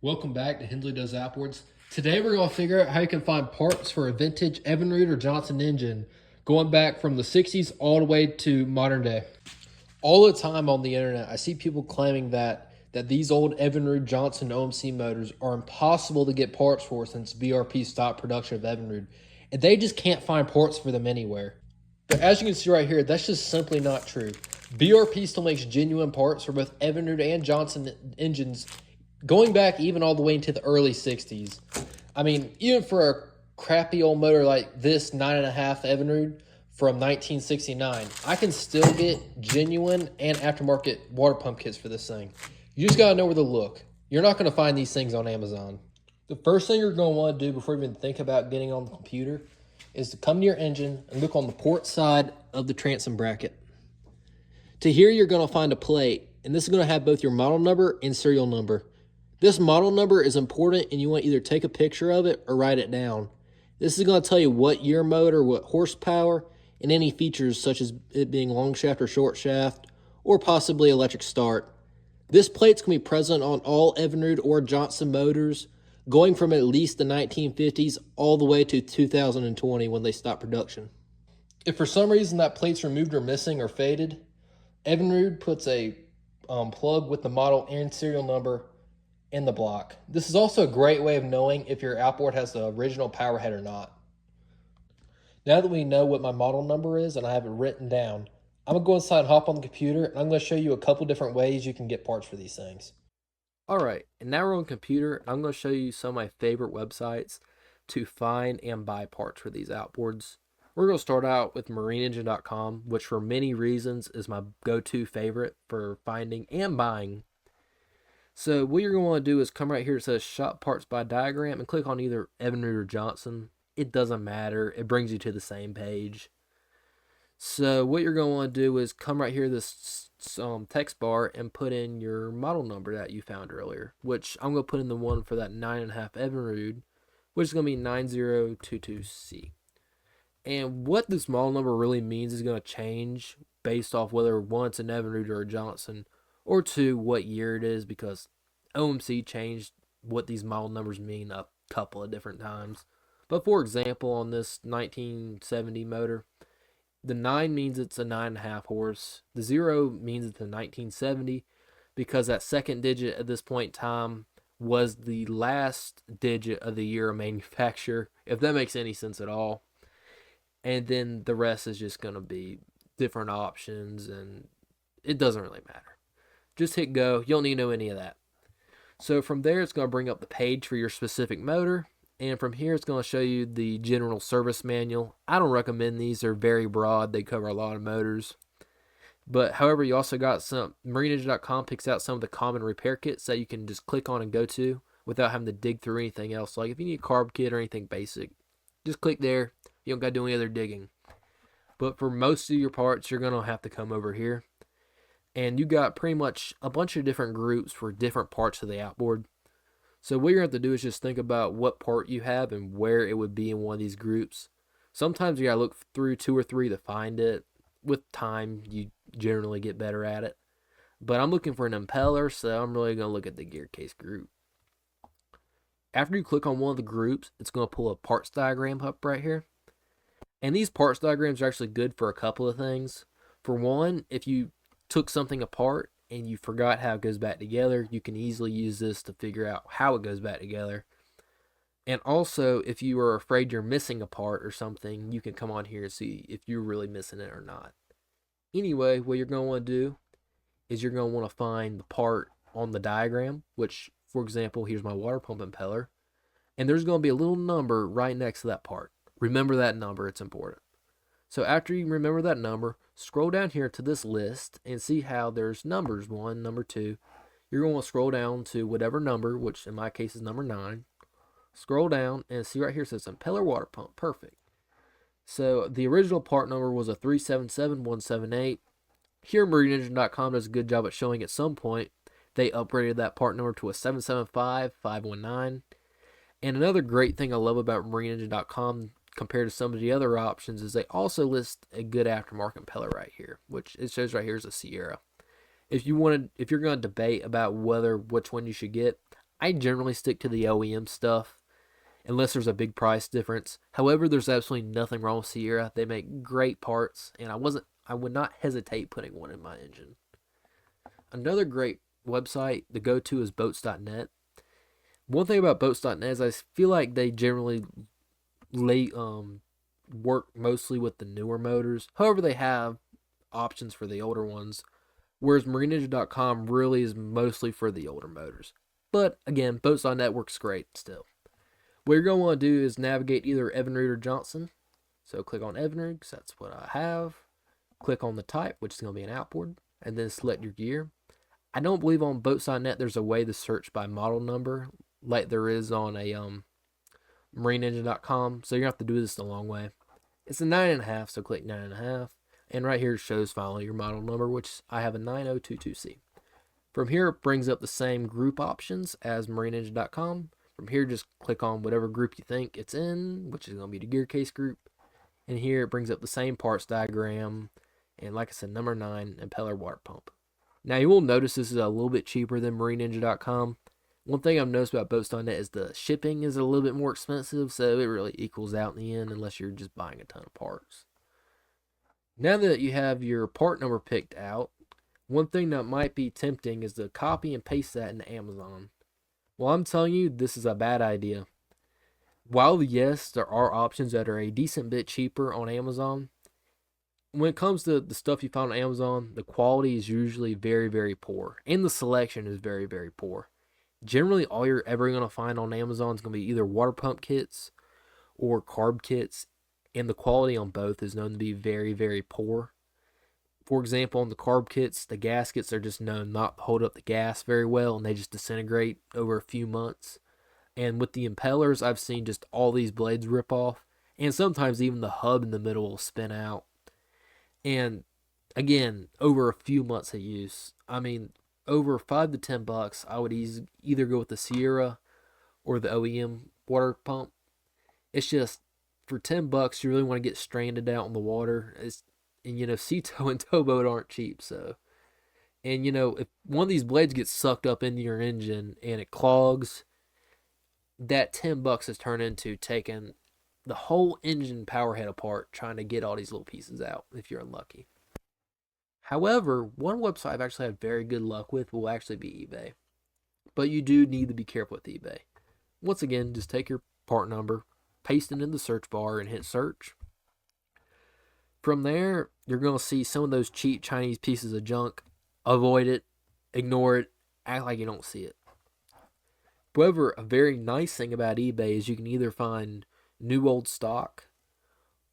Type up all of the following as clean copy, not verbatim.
Welcome back to Hensley Does Outboards. Today we're going to figure out how you can find parts for a vintage EVINRUDE or Johnson engine going back from the 60s all the way to modern day. All the time on the internet, I see people claiming that these old EVINRUDE Johnson OMC motors are impossible to get parts for since BRP stopped production of EVINRUDE, and they just can't find parts for them anywhere. But as you can see right here, that's just simply not true. BRP still makes genuine parts for both EVINRUDE and Johnson engines going back even all the way into the early 60s. I mean, even for a crappy old motor like this 9.5 EVINRUDE from 1969, I can still get genuine and aftermarket water pump kits for this thing. You just gotta know where to look. You're not gonna find these things on Amazon. The first thing you're gonna wanna do before you even think about getting on the computer is to come to your engine and look on the port side of the transom bracket. To here, you're gonna find a plate, and this is gonna have both your model number and serial number. This model number is important, and you want to either take a picture of it or write it down. This is going to tell you what year motor, what horsepower, and any features such as it being long shaft or short shaft, or possibly electric start. This plate's going to be present on all EVINRUDE or Johnson motors, going from at least the 1950s all the way to 2020 when they stopped production. If for some reason that plate's removed or missing or faded, EVINRUDE puts a plug with the model and serial number in the block. This is also a great way of knowing if your outboard has the original power head or not. Now that we know what my model number is and I have it written down, I'm gonna go inside and hop on the computer, and I'm gonna show you a couple different ways you can get parts for these things. Alright, and now we're on the computer, and I'm gonna show you some of my favorite websites to find and buy parts for these outboards. We're gonna start out with marineengine.com, which for many reasons is my go-to favorite for finding and buying. So what you're going to want to do is come right here. It says shop parts by diagram and click on either EVINRUDE or Johnson. It doesn't matter. It brings you to the same page. So what you're going to want to do is come right here, this text bar, and put in your model number that you found earlier, which I'm going to put in the one for that 9.5 EVINRUDE, which is going to be 9022C. And what this model number really means is going to change based off whether one, it's an EVINRUDE or a Johnson, or two, what year it is, because OMC changed what these model numbers mean a couple of different times. But for example, on this 1970 motor, the 9 means it's a 9.5 horse. The 0 means it's a 1970 because that second digit at this point in time was the last digit of the year of manufacture, if that makes any sense at all. And then the rest is just going to be different options, and it doesn't really matter. Just hit go. You don't need to know any of that. So from there, it's going to bring up the page for your specific motor. And from here, it's going to show you the general service manual. I don't recommend these. They're very broad. They cover a lot of motors. But however, you also got some, marineengine.com picks out some of the common repair kits that you can just click on and go to without having to dig through anything else. Like if you need a carb kit or anything basic, just click there. You don't got to do any other digging. But for most of your parts, you're going to have to come over here. And you got pretty much a bunch of different groups for different parts of the outboard. So what you're going to have to do is just think about what part you have and where it would be in one of these groups. Sometimes you got to look through 2 or 3 to find it. With time, you generally get better at it. But I'm looking for an impeller, so I'm really going to look at the gear case group. After you click on one of the groups, it's going to pull a parts diagram up right here. And these parts diagrams are actually good for a couple of things. For one, if you took something apart and you forgot how it goes back together, you can easily use this to figure out how it goes back together. And also, if you are afraid you're missing a part or something, you can come on here and see if you're really missing it or not. Anyway, what you're going to want to do is you're going to want to find the part on the diagram, which, for example, here's my water pump impeller, and there's going to be a little number right next to that part. Remember that number, it's important. So after you remember that number, scroll down here to this list and see how there's numbers 1, number 2. You're going to scroll down to whatever number, which in my case is number 9. Scroll down and see right here it says impeller water pump. Perfect. So the original part number was a 377178. Here marineengine.com does a good job at showing at some point they upgraded that part number to a 775519. And another great thing I love about marineengine.com compared to some of the other options is they also list a good aftermarket impeller right here, which it shows right here is a Sierra. If you're going to debate about which one you should get, I generally stick to the OEM stuff unless there's a big price difference. However, there's absolutely nothing wrong with Sierra. They make great parts, and I would not hesitate putting one in my engine. Another great website to go to is boats.net. One thing about boats.net is I feel like they generally work mostly with the newer motors. However, they have options for the older ones, whereas marineninja.com really is mostly for the older motors. But again, boats.net works great still. What you're going to want to do is navigate either EVINRUDE or Johnson. So click on EVINRUDE, because that's what I have. Click on the type, which is going to be an outboard, and then select your gear. I don't believe on boats.net there's a way to search by model number like there is on a marineninja.com, so you're going to have to do this the long way. It's a 9.5, so click 9.5, and right here it shows finally your model number, which I have a 9022C. From here, it brings up the same group options as marineninja.com. From here, just click on whatever group you think it's in, which is going to be the gear case group. And here, it brings up the same parts diagram, and like I said, number 9, impeller water pump. Now, you will notice this is a little bit cheaper than marineninja.com. One thing I've noticed about boats.net is the shipping is a little bit more expensive, so it really equals out in the end unless you're just buying a ton of parts. Now that you have your part number picked out, one thing that might be tempting is to copy and paste that into Amazon. Well, I'm telling you, this is a bad idea. While, yes, there are options that are a decent bit cheaper on Amazon, when it comes to the stuff you find on Amazon, the quality is usually very, very poor, and the selection is very, very poor. Generally, all you're ever going to find on Amazon is going to be either water pump kits or carb kits, and the quality on both is known to be very, very poor. For example, on the carb kits, the gaskets are just known not to hold up the gas very well, and they just disintegrate over a few months. And with the impellers, I've seen just all these blades rip off, and sometimes even the hub in the middle will spin out. And again, over a few months of use. I mean, over $5 to $10, I would either go with the Sierra or the OEM water pump. It's just, for $10, you really want to get stranded out on the water. And, Sea-Tow and Towboat aren't cheap, so. And, if one of these blades gets sucked up into your engine and it clogs, that $10 has turned into taking the whole engine power head apart trying to get all these little pieces out if you're unlucky. However, one website I've actually had very good luck with will actually be eBay. But you do need to be careful with eBay. Once again, just take your part number, paste it in the search bar, and hit search. From there, you're going to see some of those cheap Chinese pieces of junk. Avoid it, ignore it, act like you don't see it. However, a very nice thing about eBay is you can either find new old stock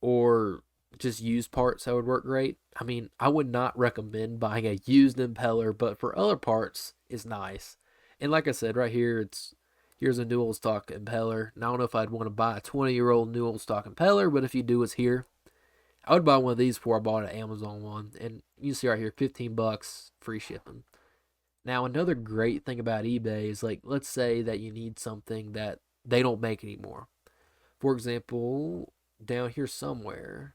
or just used parts that would work great. I mean, I would not recommend buying a used impeller, but for other parts, it's nice. And like I said, right here, here's a new old stock impeller. And I don't know if I'd want to buy a 20-year-old new old stock impeller, but if you do, it's here. I would buy one of these before I bought an Amazon one. And you see right here, $15, free shipping. Now, another great thing about eBay is, like, let's say that you need something that they don't make anymore. For example, down here somewhere,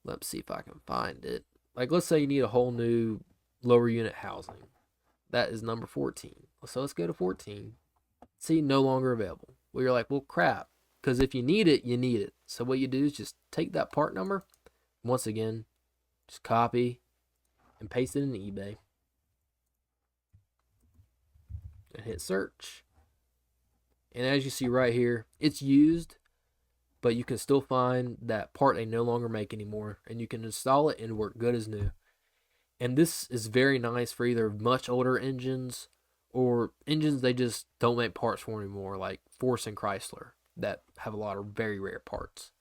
let's see if I can find it. Like, let's say you need a whole new lower unit housing. That is number 14. So let's go to 14. See, no longer available. Well, you're like, well, crap. Because if you need it, you need it. So what you do is just take that part number. Once again, just copy and paste it in eBay. And hit search. And as you see right here, it's used, but you can still find that part they no longer make anymore. And you can install it and work good as new. And this is very nice for either much older engines or engines they just don't make parts for anymore, like Force and Chrysler, that have a lot of very rare parts.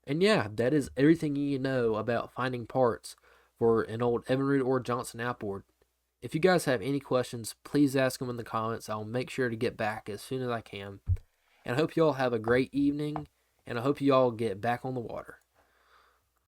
And yeah, that is everything you know about finding parts for an old EVINRUDE or Johnson outboard. If you guys have any questions, please ask them in the comments. I'll make sure to get back as soon as I can. And I hope you all have a great evening, and I hope you all get back on the water.